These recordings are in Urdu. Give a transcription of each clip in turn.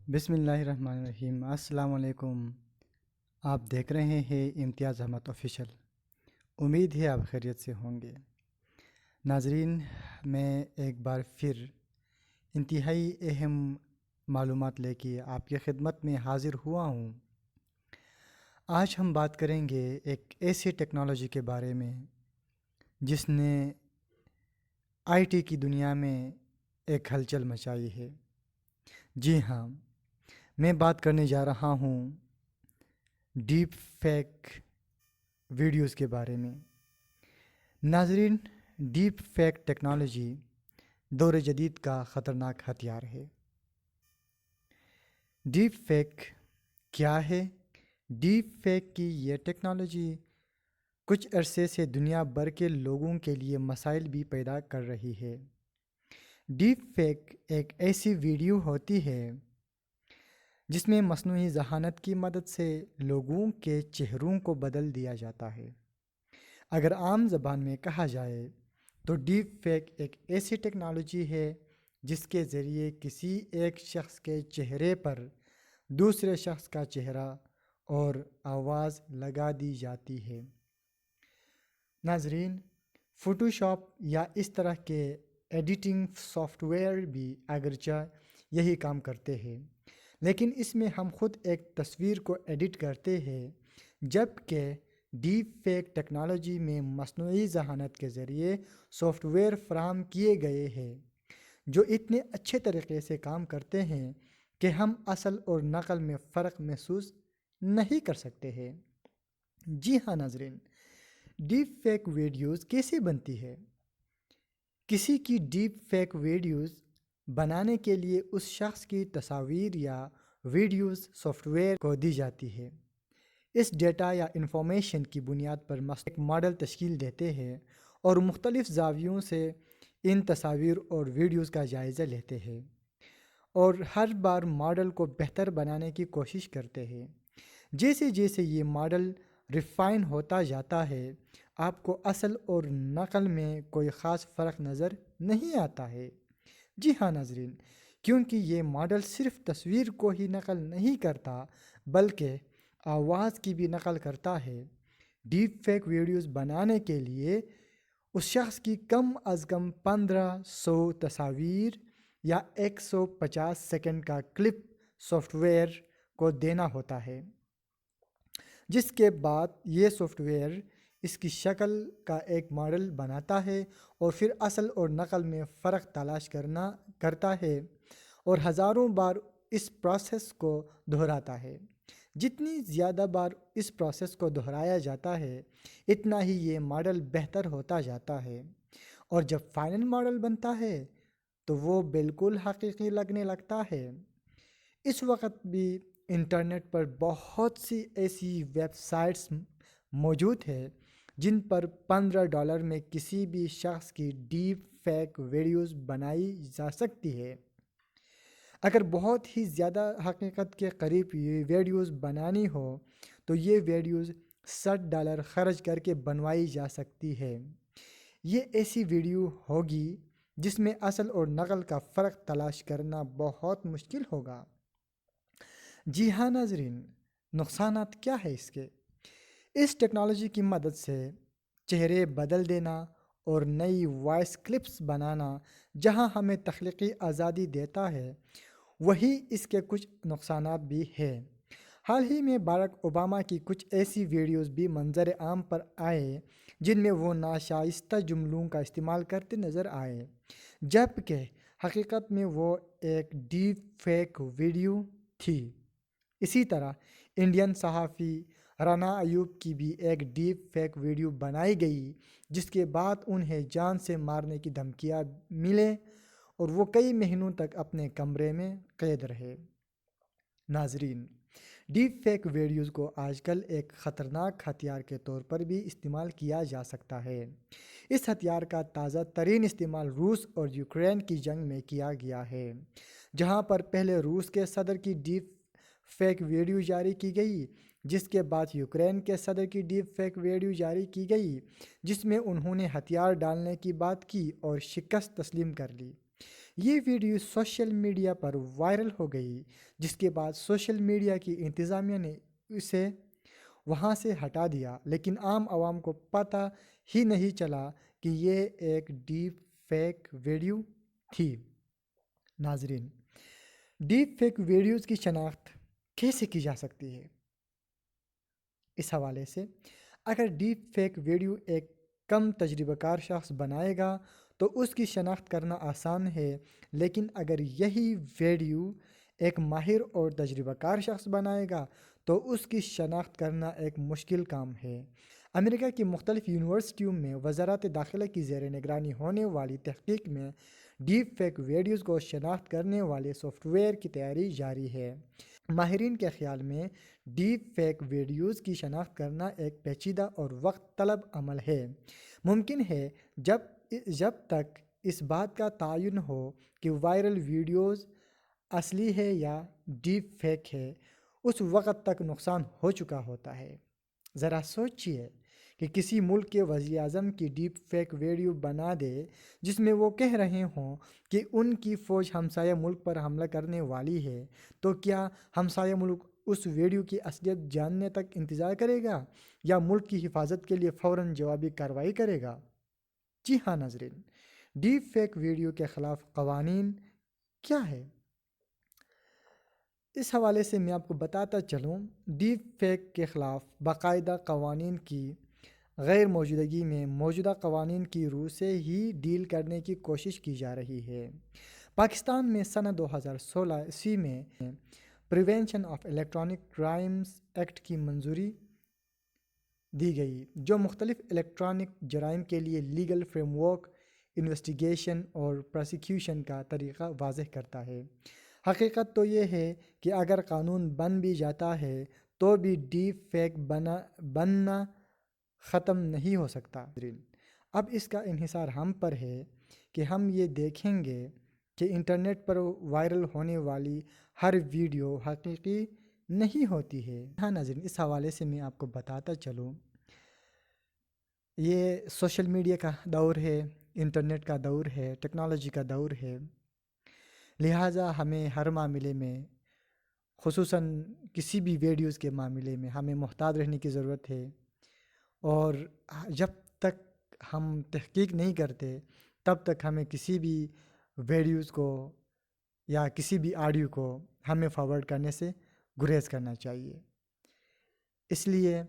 بسم اللہ الرحمن الرحیم۔ السلام علیکم۔ آپ دیکھ رہے ہیں امتیاز احمد آفیشیل۔ امید ہے آپ خیریت سے ہوں گے۔ ناظرین، میں ایک بار پھر انتہائی اہم معلومات لے کے آپ کی خدمت میں حاضر ہوا ہوں۔ آج ہم بات کریں گے ایک ایسی ٹیکنالوجی کے بارے میں جس نے آئی ٹی کی دنیا میں ایک ہلچل مچائی ہے۔ جی ہاں، میں بات کرنے جا رہا ہوں ڈیپ فیک ویڈیوز کے بارے میں۔ ناظرین، ڈیپ فیک ٹیکنالوجی دور جدید کا خطرناک ہتھیار ہے۔ ڈیپ فیک کیا ہے؟ ڈیپ فیک کی یہ ٹیکنالوجی کچھ عرصے سے دنیا بھر کے لوگوں کے لیے مسائل بھی پیدا کر رہی ہے۔ ڈیپ فیک ایک ایسی ویڈیو ہوتی ہے جس میں مصنوعی ذہانت کی مدد سے لوگوں کے چہروں کو بدل دیا جاتا ہے۔ اگر عام زبان میں کہا جائے تو ڈیپ فیک ایک ایسی ٹیکنالوجی ہے جس کے ذریعے کسی ایک شخص کے چہرے پر دوسرے شخص کا چہرہ اور آواز لگا دی جاتی ہے۔ ناظرین، فوٹو شاپ یا اس طرح کے ایڈیٹنگ سافٹ ویئر بھی اگرچہ یہی کام کرتے ہیں، لیکن اس میں ہم خود ایک تصویر کو ایڈٹ کرتے ہیں، جبکہ ڈیپ فیک ٹیکنالوجی میں مصنوعی ذہانت کے ذریعے سافٹ ویئر فراہم کیے گئے ہیں جو اتنے اچھے طریقے سے کام کرتے ہیں کہ ہم اصل اور نقل میں فرق محسوس نہیں کر سکتے ہیں۔ جی ہاں ناظرین، ڈیپ فیک ویڈیوز کیسے بنتی ہے؟ کسی کی ڈیپ فیک ویڈیوز بنانے کے لیے اس شخص کی تصاویر یا ویڈیوز سافٹ ویئر کو دی جاتی ہے۔ اس ڈیٹا یا انفارمیشن کی بنیاد پر ایک ماڈل تشکیل دیتے ہیں اور مختلف زاویوں سے ان تصاویر اور ویڈیوز کا جائزہ لیتے ہیں اور ہر بار ماڈل کو بہتر بنانے کی کوشش کرتے ہیں۔ جیسے جیسے یہ ماڈل ریفائن ہوتا جاتا ہے، آپ کو اصل اور نقل میں کوئی خاص فرق نظر نہیں آتا ہے۔ جی ہاں ناظرین، کیونکہ یہ ماڈل صرف تصویر کو ہی نقل نہیں کرتا بلکہ آواز کی بھی نقل کرتا ہے۔ ڈیپ فیک ویڈیوز بنانے کے لیے اس شخص کی کم از کم 1500 تصاویر یا 150 سیکنڈ کا کلپ سافٹ ویئر کو دینا ہوتا ہے، جس کے بعد یہ سافٹ ویئر اس کی شکل کا ایک ماڈل بناتا ہے اور پھر اصل اور نقل میں فرق تلاش کرتا ہے اور ہزاروں بار اس پروسیس کو دہراتا ہے۔ جتنی زیادہ بار اس پروسیس کو دہرایا جاتا ہے، اتنا ہی یہ ماڈل بہتر ہوتا جاتا ہے، اور جب فائنل ماڈل بنتا ہے تو وہ بالکل حقیقی لگنے لگتا ہے۔ اس وقت بھی انٹرنیٹ پر بہت سی ایسی ویب سائٹس موجود ہیں جن پر $15 میں کسی بھی شخص کی ڈیپ فیک ویڈیوز بنائی جا سکتی ہے۔ اگر بہت ہی زیادہ حقیقت کے قریب یہ ویڈیوز بنانی ہو تو یہ ویڈیوز $60 خرچ کر کے بنوائی جا سکتی ہے۔ یہ ایسی ویڈیو ہوگی جس میں اصل اور نقل کا فرق تلاش کرنا بہت مشکل ہوگا۔ جی ہاں ناظرین، نقصانات کیا ہے اس کے؟ اس ٹیکنالوجی کی مدد سے چہرے بدل دینا اور نئی وائس کلپس بنانا جہاں ہمیں تخلیقی آزادی دیتا ہے، وہی اس کے کچھ نقصانات بھی ہیں۔ حال ہی میں باراک اوباما کی کچھ ایسی ویڈیوز بھی منظر عام پر آئے جن میں وہ ناشائستہ جملوں کا استعمال کرتے نظر آئے، جبکہ حقیقت میں وہ ایک ڈیپ فیک ویڈیو تھی۔ اسی طرح انڈین صحافی رانا ایوب کی بھی ایک ڈیپ فیک ویڈیو بنائی گئی جس کے بعد انہیں جان سے مارنے کی دھمکیاں ملیں اور وہ کئی مہینوں تک اپنے کمرے میں قید رہے۔ ناظرین، ڈیپ فیک ویڈیوز کو آج کل ایک خطرناک ہتھیار کے طور پر بھی استعمال کیا جا سکتا ہے۔ اس ہتھیار کا تازہ ترین استعمال روس اور یوکرین کی جنگ میں کیا گیا ہے، جہاں پر پہلے روس کے صدر کی ڈیپ فیک ویڈیو جاری کی گئی، جس کے بعد یوکرین کے صدر کی ڈیپ فیک ویڈیو جاری کی گئی جس میں انہوں نے ہتھیار ڈالنے کی بات کی اور شکست تسلیم کر لی۔ یہ ویڈیو سوشل میڈیا پر وائرل ہو گئی، جس کے بعد سوشل میڈیا کی انتظامیہ نے اسے وہاں سے ہٹا دیا، لیکن عام عوام کو پتہ ہی نہیں چلا کہ یہ ایک ڈیپ فیک ویڈیو تھی۔ ناظرین، ڈیپ فیک ویڈیوز کی شناخت کیسے کی جا سکتی ہے؟ اس حوالے سے اگر ڈیپ فیک ویڈیو ایک کم تجربہ کار شخص بنائے گا تو اس کی شناخت کرنا آسان ہے، لیکن اگر یہی ویڈیو ایک ماہر اور تجربہ کار شخص بنائے گا تو اس کی شناخت کرنا ایک مشکل کام ہے۔ امریکہ کی مختلف یونیورسٹیوں میں وزارت داخلہ کی زیر نگرانی ہونے والی تحقیق میں ڈیپ فیک ویڈیوز کو شناخت کرنے والے سافٹ ویئر کی تیاری جاری ہے۔ ماہرین کے خیال میں ڈیپ فیک ویڈیوز کی شناخت کرنا ایک پیچیدہ اور وقت طلب عمل ہے۔ ممکن ہے جب تک اس بات کا تعین ہو کہ وائرل ویڈیوز اصلی ہے یا ڈیپ فیک ہے، اس وقت تک نقصان ہو چکا ہوتا ہے۔ ذرا سوچئے کہ کسی ملک کے وزیر اعظم کی ڈیپ فیک ویڈیو بنا دے جس میں وہ کہہ رہے ہوں کہ ان کی فوج ہمسایہ ملک پر حملہ کرنے والی ہے، تو کیا ہمسایہ ملک اس ویڈیو کی اصلیت جاننے تک انتظار کرے گا یا ملک کی حفاظت کے لیے فوراً جوابی کارروائی کرے گا؟ جی ہاں ناظرین، ڈیپ فیک ویڈیو کے خلاف قوانین کیا ہے؟ اس حوالے سے میں آپ کو بتاتا چلوں، ڈیپ فیک کے خلاف باقاعدہ قوانین کی غیر موجودگی میں موجودہ قوانین کی روح سے ہی ڈیل کرنے کی کوشش کی جا رہی ہے۔ پاکستان میں سنہ 2016 میں prevention of electronic crimes act کی منظوری دی گئی، جو مختلف الیکٹرانک جرائم کے لیے لیگل فریم ورک، انویسٹیگیشن اور پروسیکیوشن کا طریقہ واضح کرتا ہے۔ حقیقت تو یہ ہے کہ اگر قانون بن بھی جاتا ہے تو بھی ڈیپ فیک بننا ختم نہیں ہو سکتا۔ اب اس کا انحصار ہم پر ہے کہ ہم یہ دیکھیں گے کہ انٹرنیٹ پر وائرل ہونے والی ہر ویڈیو حقیقی نہیں ہوتی ہے۔ ہاں ناظرین، اس حوالے سے میں آپ کو بتاتا چلوں، یہ سوشل میڈیا کا دور ہے، انٹرنیٹ کا دور ہے، ٹیکنالوجی کا دور ہے، لہٰذا ہمیں ہر معاملے میں، خصوصاً کسی بھی ویڈیوز کے معاملے میں ہمیں محتاط رہنے کی ضرورت ہے، اور جب تک ہم تحقیق نہیں کرتے تب تک ہمیں کسی بھی ویڈیوز کو یا کسی بھی آڈیو کو ہمیں فارورڈ کرنے سے گریز کرنا چاہیے۔ اس لیے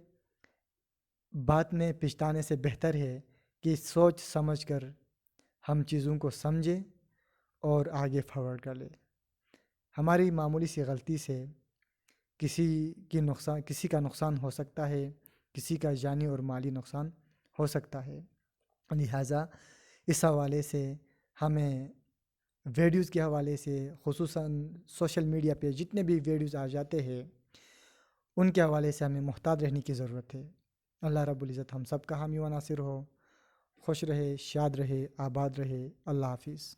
بات میں پچھتانے سے بہتر ہے کہ سوچ سمجھ کر ہم چیزوں کو سمجھیں اور آگے فارورڈ کر لیں۔ ہماری معمولی سی غلطی سے کسی کا نقصان ہو سکتا ہے، کسی کا جانی اور مالی نقصان ہو سکتا ہے، لہٰذا اس حوالے سے ہمیں ویڈیوز کے حوالے سے، خصوصاً سوشل میڈیا پہ جتنے بھی ویڈیوز آ جاتے ہیں ان کے حوالے سے ہمیں محتاط رہنے کی ضرورت ہے۔ اللہ رب العزت ہم سب کا حامی و ناصر ہو۔ خوش رہے، شاد رہے، آباد رہے۔ اللہ حافظ۔